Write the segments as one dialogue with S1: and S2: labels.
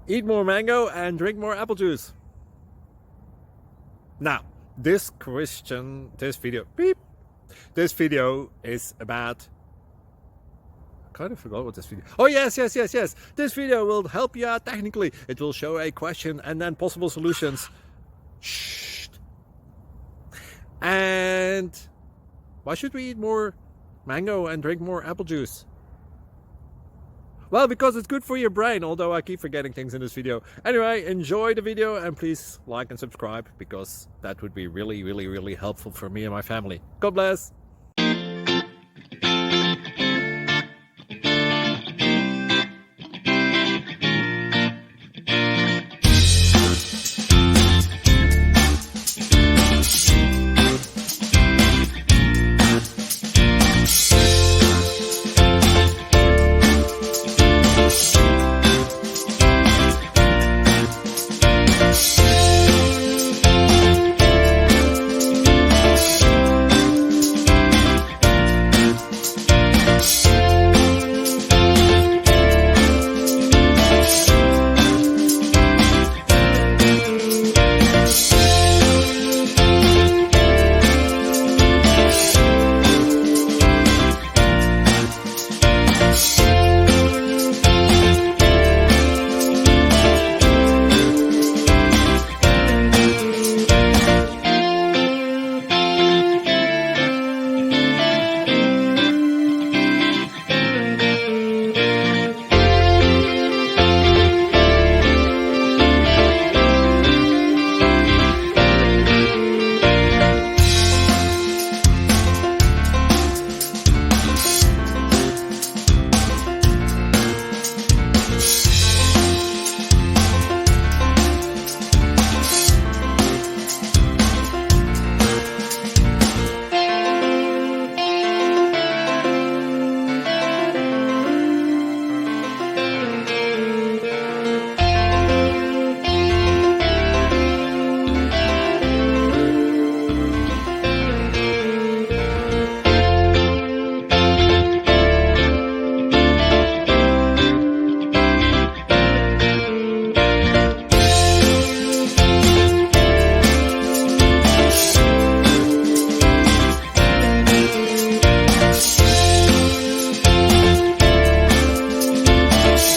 S1: Eat more mango and drink more apple juice. Now, this video is about, I kind of forgot what this video. Oh, yes. This video will help you out technically. It will show a question and then possible solutions. Shh. And why should we eat more mango and drink more apple juice? Well, because it's good for your brain, although I keep forgetting things in this video. Anyway, enjoy the video and please like and subscribe, because that would be really helpful for me and my family. God bless!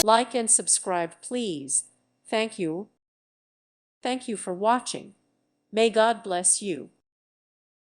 S2: Like and subscribe, please. Thank you. Thank you for watching. May God bless you.